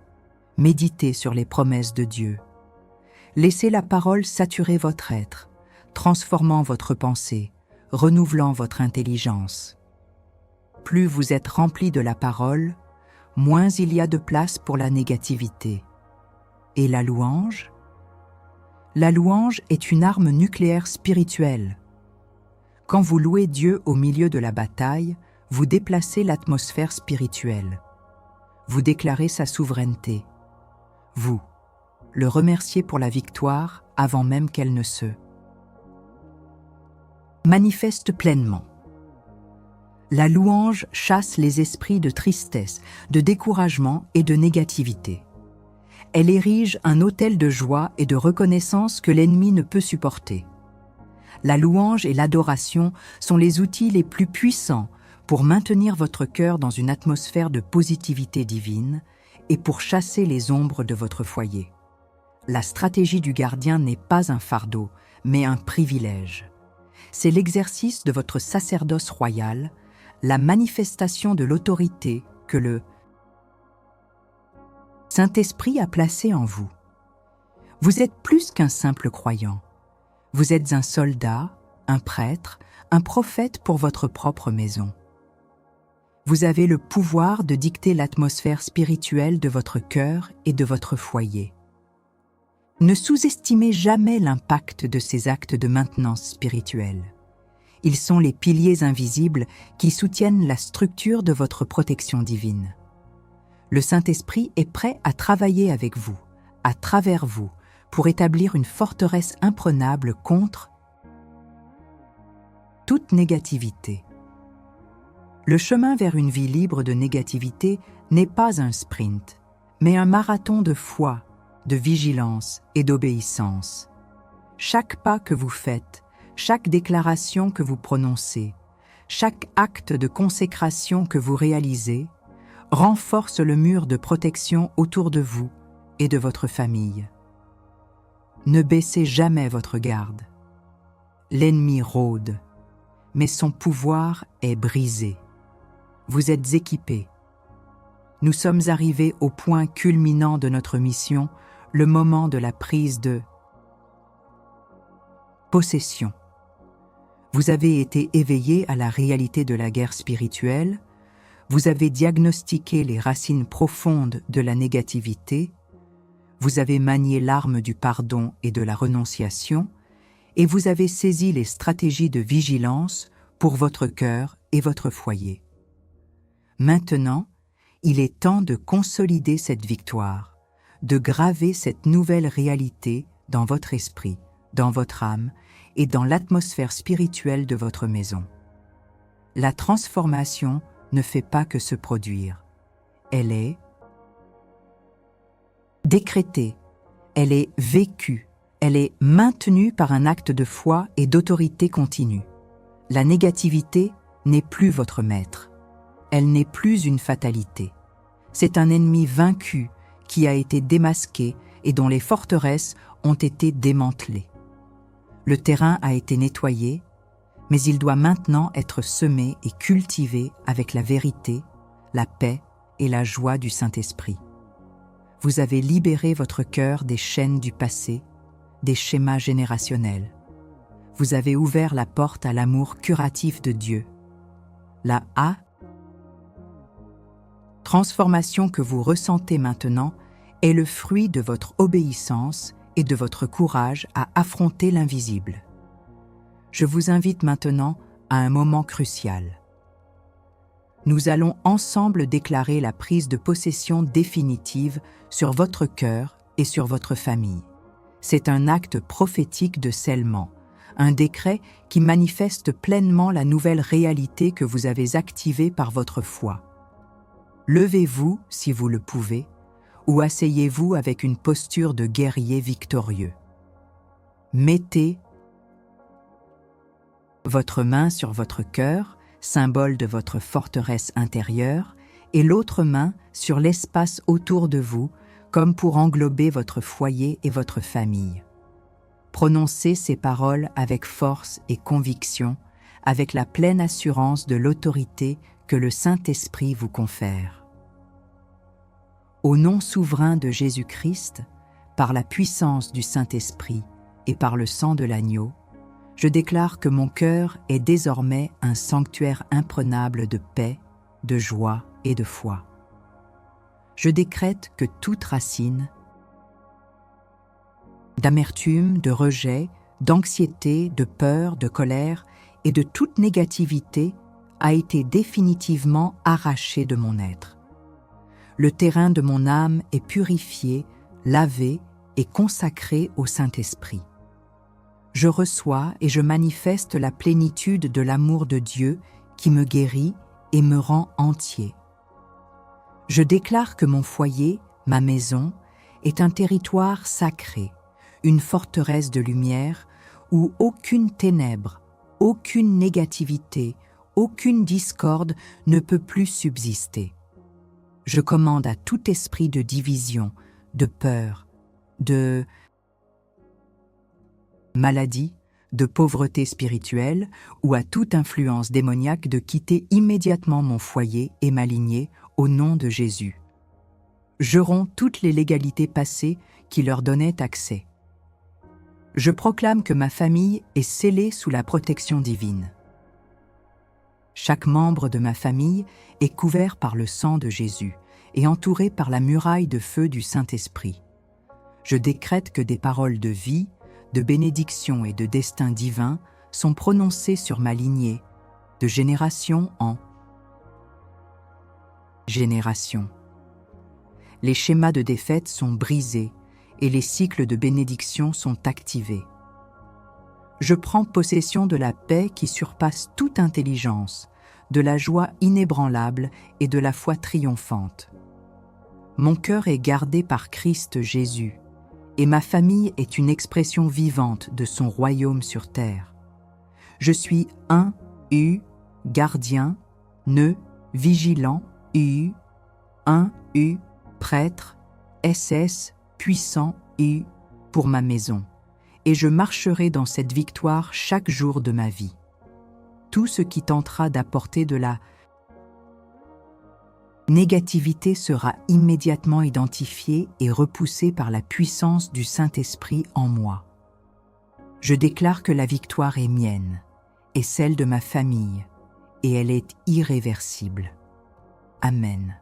A: Méditez sur les promesses de Dieu. Laissez la parole saturer votre être, transformant votre pensée, renouvelant votre intelligence. Plus vous êtes rempli de la parole, moins il y a de place pour la négativité. Et la louange? La louange est une arme nucléaire spirituelle. Quand vous louez Dieu au milieu de la bataille, vous déplacez l'atmosphère spirituelle. Vous déclarez sa souveraineté. Vous le remerciez pour la victoire avant même qu'elle ne se manifeste pleinement. La louange chasse les esprits de tristesse, de découragement et de négativité. Elle érige un autel de joie et de reconnaissance que l'ennemi ne peut supporter. La louange et l'adoration sont les outils les plus puissants pour maintenir votre cœur dans une atmosphère de positivité divine et pour chasser les ombres de votre foyer. La stratégie du gardien n'est pas un fardeau, mais un privilège. C'est l'exercice de votre sacerdoce royal, la manifestation de l'autorité que le Saint-Esprit a placée en vous. Vous êtes plus qu'un simple croyant. Vous êtes un soldat, un prêtre, un prophète pour votre propre maison. Vous avez le pouvoir de dicter l'atmosphère spirituelle de votre cœur et de votre foyer. Ne sous-estimez jamais l'impact de ces actes de maintenance spirituelle. Ils sont les piliers invisibles qui soutiennent la structure de votre protection divine. Le Saint-Esprit est prêt à travailler avec vous, à travers vous, pour établir une forteresse imprenable contre toute négativité. Le chemin vers une vie libre de négativité n'est pas un sprint, mais un marathon de foi, de vigilance et d'obéissance. Chaque pas que vous faites, chaque déclaration que vous prononcez, chaque acte de consécration que vous réalisez, renforce le mur de protection autour de vous et de votre famille. Ne baissez jamais votre garde. L'ennemi rôde, mais son pouvoir est brisé. Vous êtes équipés. Nous sommes arrivés au point culminant de notre mission, le moment de la prise de possession. Vous avez été éveillés à la réalité de la guerre spirituelle, vous avez diagnostiqué les racines profondes de la négativité, vous avez manié l'arme du pardon et de la renonciation, et vous avez saisi les stratégies de vigilance pour votre cœur et votre foyer. Maintenant, il est temps de consolider cette victoire, de graver cette nouvelle réalité dans votre esprit, dans votre âme et dans l'atmosphère spirituelle de votre maison. La transformation ne fait pas que se produire. Elle est décrétée, elle est vécue, elle est maintenue par un acte de foi et d'autorité continue. La négativité n'est plus votre maître. Elle n'est plus une fatalité. C'est un ennemi vaincu qui a été démasqué et dont les forteresses ont été démantelées. Le terrain a été nettoyé, mais il doit maintenant être semé et cultivé avec la vérité, la paix et la joie du Saint-Esprit. Vous avez libéré votre cœur des chaînes du passé, des schémas générationnels. Vous avez ouvert la porte à l'amour curatif de Dieu. La transformation que vous ressentez maintenant est le fruit de votre obéissance et de votre courage à affronter l'invisible. Je vous invite maintenant à un moment crucial. Nous allons ensemble déclarer la prise de possession définitive sur votre cœur et sur votre famille. C'est un acte prophétique de scellement, un décret qui manifeste pleinement la nouvelle réalité que vous avez activée par votre foi. Levez-vous si vous le pouvez, ou asseyez-vous avec une posture de guerrier victorieux. Mettez votre main sur votre cœur, symbole de votre forteresse intérieure, et l'autre main sur l'espace autour de vous, comme pour englober votre foyer et votre famille. Prononcez ces paroles avec force et conviction, avec la pleine assurance de l'autorité que le Saint-Esprit vous confère. Au nom souverain de Jésus-Christ, par la puissance du Saint-Esprit et par le sang de l'agneau, je déclare que mon cœur est désormais un sanctuaire imprenable de paix, de joie et de foi. Je décrète que toute racine d'amertume, de rejet, d'anxiété, de peur, de colère et de toute négativité a été définitivement arrachée de mon être. Le terrain de mon âme est purifié, lavé et consacré au Saint-Esprit. Je reçois et je manifeste la plénitude de l'amour de Dieu qui me guérit et me rend entier. Je déclare que mon foyer, ma maison, est un territoire sacré, une forteresse de lumière où aucune ténèbre, aucune négativité, aucune discorde ne peut plus subsister. Je commande à tout esprit de division, de peur, de maladie, de pauvreté spirituelle ou à toute influence démoniaque de quitter immédiatement mon foyer et ma lignée au nom de Jésus. Je romps toutes les légalités passées qui leur donnaient accès. Je proclame que ma famille est scellée sous la protection divine. Chaque membre de ma famille est couvert par le sang de Jésus et entouré par la muraille de feu du Saint-Esprit. Je décrète que des paroles de vie, de bénédiction et de destin divin sont prononcées sur ma lignée, de génération en génération. Les schémas de défaite sont brisés et les cycles de bénédiction sont activés. Je prends possession de la paix qui surpasse toute intelligence, de la joie inébranlable et de la foi triomphante. Mon cœur est gardé par Christ Jésus, et ma famille est une expression vivante de son royaume sur terre. Je suis gardien, vigilant, prêtre, puissant, pour ma maison, et je marcherai dans cette victoire chaque jour de ma vie. Tout ce qui tentera d'apporter de la négativité sera immédiatement identifié et repoussé par la puissance du Saint-Esprit en moi. Je déclare que la victoire est mienne et celle de ma famille, et elle est irréversible. Amen.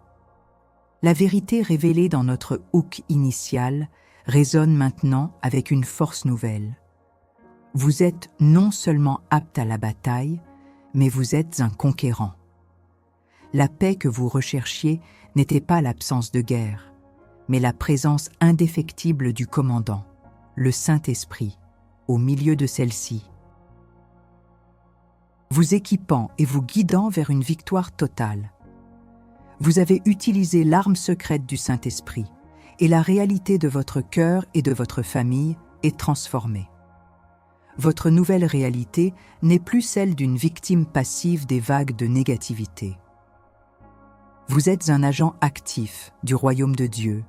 A: La vérité révélée dans notre hook initial résonne maintenant avec une force nouvelle. Vous êtes non seulement apte à la bataille, mais vous êtes un conquérant. La paix que vous recherchiez n'était pas l'absence de guerre, mais la présence indéfectible du commandant, le Saint-Esprit, au milieu de celle-ci, vous équipant et vous guidant vers une victoire totale. Vous avez utilisé l'arme secrète du Saint-Esprit, et la réalité de votre cœur et de votre famille est transformée. Votre nouvelle réalité n'est plus celle d'une victime passive des vagues de négativité. Vous êtes un agent actif du royaume de Dieu,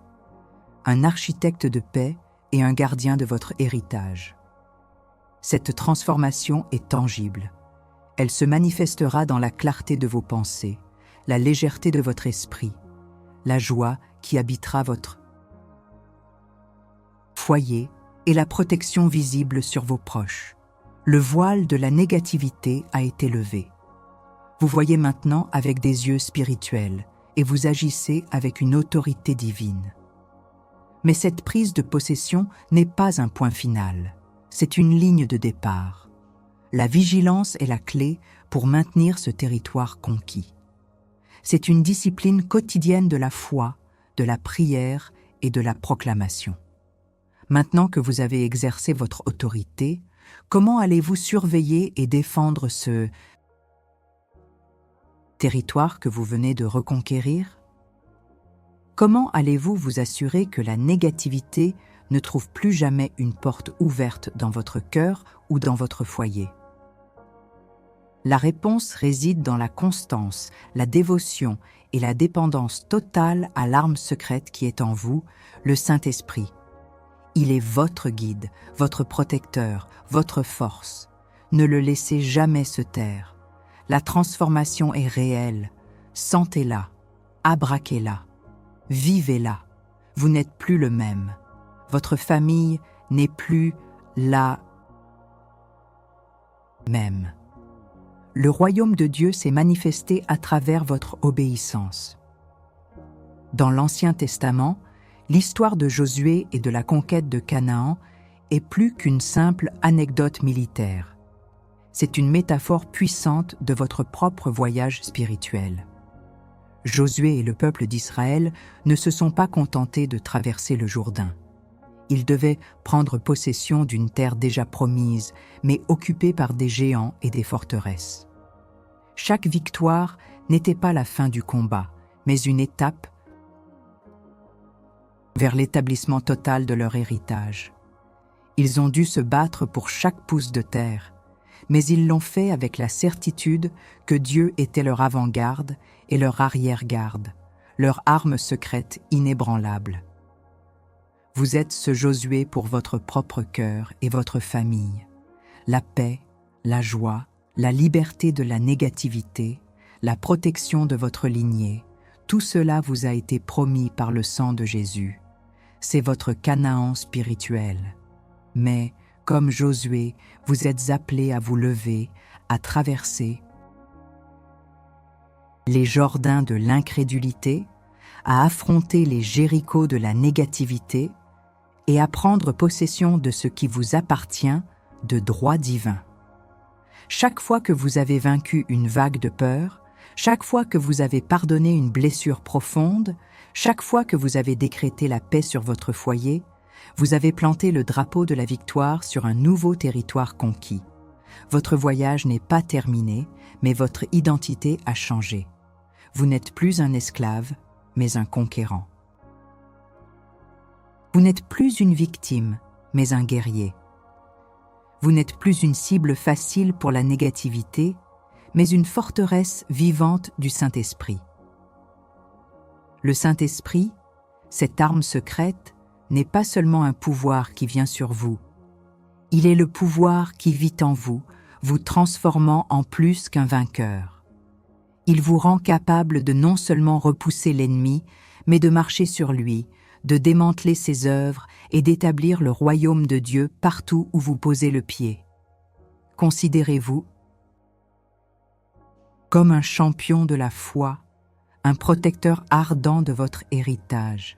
A: un architecte de paix et un gardien de votre héritage. Cette transformation est tangible. Elle se manifestera dans la clarté de vos pensées, la légèreté de votre esprit, la joie qui habitera votre foyer et la protection visible sur vos proches. Le voile de la négativité a été levé. Vous voyez maintenant avec des yeux spirituels et vous agissez avec une autorité divine. Mais cette prise de possession n'est pas un point final, c'est une ligne de départ. La vigilance est la clé pour maintenir ce territoire conquis. C'est une discipline quotidienne de la foi, de la prière et de la proclamation. Maintenant que vous avez exercé votre autorité, comment allez-vous surveiller et défendre ce territoire que vous venez de reconquérir? Comment allez-vous vous assurer que la négativité ne trouve plus jamais une porte ouverte dans votre cœur ou dans votre foyer? La réponse réside dans la constance, la dévotion et la dépendance totale à l'arme secrète qui est en vous, le Saint-Esprit. Il est votre guide, votre protecteur, votre force. Ne le laissez jamais se taire. La transformation est réelle. Sentez-la, abraquez-la, vivez-la. Vous n'êtes plus le même. Votre famille n'est plus la même. Le royaume de Dieu s'est manifesté à travers votre obéissance. Dans l'Ancien Testament, l'histoire de Josué et de la conquête de Canaan est plus qu'une simple anecdote militaire. C'est une métaphore puissante de votre propre voyage spirituel. Josué et le peuple d'Israël ne se sont pas contentés de traverser le Jourdain. Ils devaient prendre possession d'une terre déjà promise, mais occupée par des géants et des forteresses. Chaque victoire n'était pas la fin du combat, mais une étape vers l'établissement total de leur héritage. Ils ont dû se battre pour chaque pouce de terre, mais ils l'ont fait avec la certitude que Dieu était leur avant-garde et leur arrière-garde, leur arme secrète inébranlable. Vous êtes ce Josué pour votre propre cœur et votre famille. La paix, la joie, la liberté de la négativité, la protection de votre lignée, tout cela vous a été promis par le sang de Jésus. C'est votre Canaan spirituel. Mais, comme Josué, vous êtes appelés à vous lever, à traverser les Jordans de l'incrédulité, à affronter les Jérichos de la négativité et à prendre possession de ce qui vous appartient de droit divin. Chaque fois que vous avez vaincu une vague de peur, chaque fois que vous avez pardonné une blessure profonde, chaque fois que vous avez décrété la paix sur votre foyer, vous avez planté le drapeau de la victoire sur un nouveau territoire conquis. Votre voyage n'est pas terminé, mais votre identité a changé. Vous n'êtes plus un esclave, mais un conquérant. Vous n'êtes plus une victime, mais un guerrier. Vous n'êtes plus une cible facile pour la négativité, mais une forteresse vivante du Saint-Esprit. Le Saint-Esprit, cette arme secrète, n'est pas seulement un pouvoir qui vient sur vous. Il est le pouvoir qui vit en vous, vous transformant en plus qu'un vainqueur. Il vous rend capable de non seulement repousser l'ennemi, mais de marcher sur lui, de démanteler ses œuvres et d'établir le royaume de Dieu partout où vous posez le pied. Considérez-vous comme un champion de la foi, un protecteur ardent de votre héritage.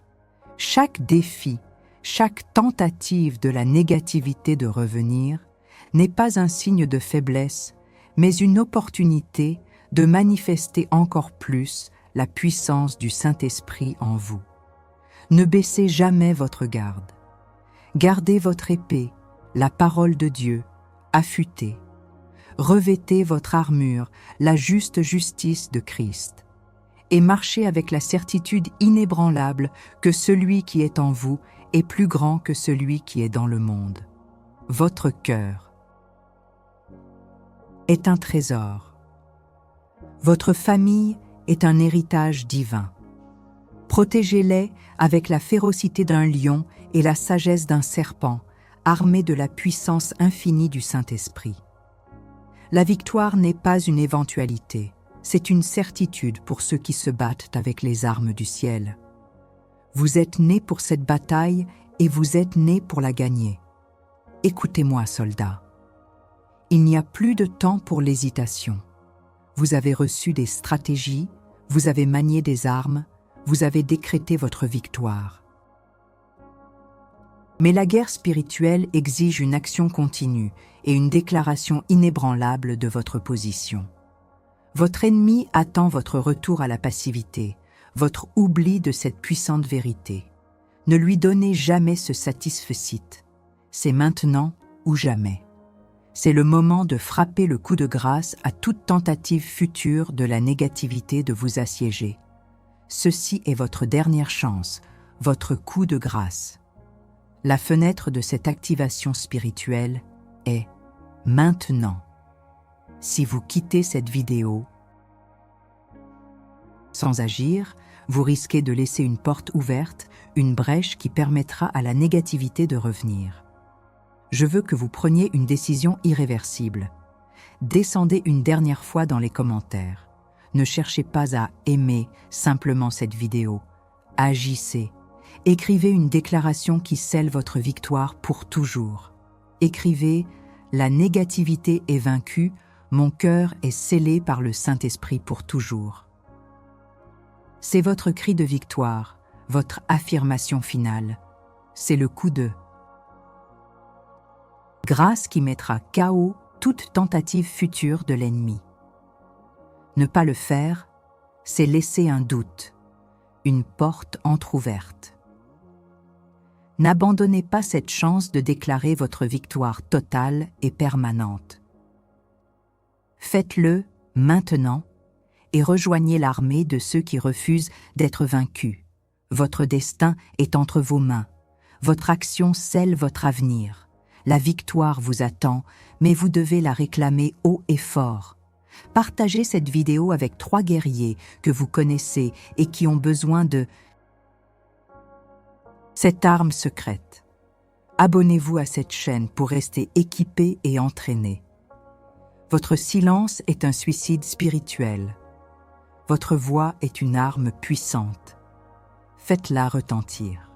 A: Chaque défi, chaque tentative de la négativité de revenir n'est pas un signe de faiblesse, mais une opportunité de manifester encore plus la puissance du Saint-Esprit en vous. Ne baissez jamais votre garde. Gardez votre épée, la parole de Dieu, affûtée. Revêtez votre armure, la juste justice de Christ. Et marchez avec la certitude inébranlable que celui qui est en vous est plus grand que celui qui est dans le monde. Votre cœur est un trésor. Votre famille est un héritage divin. Protégez-les avec la férocité d'un lion et la sagesse d'un serpent, armés de la puissance infinie du Saint-Esprit. La victoire n'est pas une éventualité. C'est une certitude pour ceux qui se battent avec les armes du ciel. Vous êtes nés pour cette bataille et vous êtes nés pour la gagner. Écoutez-moi, soldats. Il n'y a plus de temps pour l'hésitation. Vous avez reçu des stratégies, vous avez manié des armes, vous avez décrété votre victoire. Mais la guerre spirituelle exige une action continue et une déclaration inébranlable de votre position. Votre ennemi attend votre retour à la passivité, votre oubli de cette puissante vérité. Ne lui donnez jamais ce satisfecit. C'est maintenant ou jamais. C'est le moment de frapper le coup de grâce à toute tentative future de la négativité de vous assiéger. Ceci est votre dernière chance, votre coup de grâce. La fenêtre de cette activation spirituelle est maintenant. Si vous quittez cette vidéo sans agir, vous risquez de laisser une porte ouverte, une brèche qui permettra à la négativité de revenir. Je veux que vous preniez une décision irréversible. Descendez une dernière fois dans les commentaires. Ne cherchez pas à aimer simplement cette vidéo. Agissez. Écrivez une déclaration qui scelle votre victoire pour toujours. Écrivez « La négativité est vaincue, mon cœur est scellé par le Saint-Esprit pour toujours ». C'est votre cri de victoire, votre affirmation finale. C'est le coup de grâce qui mettra KO toute tentative future de l'ennemi. Ne pas le faire, c'est laisser un doute, une porte entr'ouverte. N'abandonnez pas cette chance de déclarer votre victoire totale et permanente. Faites-le maintenant et rejoignez l'armée de ceux qui refusent d'être vaincus. Votre destin est entre vos mains. Votre action scelle votre avenir. La victoire vous attend, mais vous devez la réclamer haut et fort. Partagez cette vidéo avec 3 guerriers que vous connaissez et qui ont besoin de cette arme secrète. Abonnez-vous à cette chaîne pour rester équipé et entraîné. Votre silence est un suicide spirituel. Votre voix est une arme puissante. Faites-la retentir.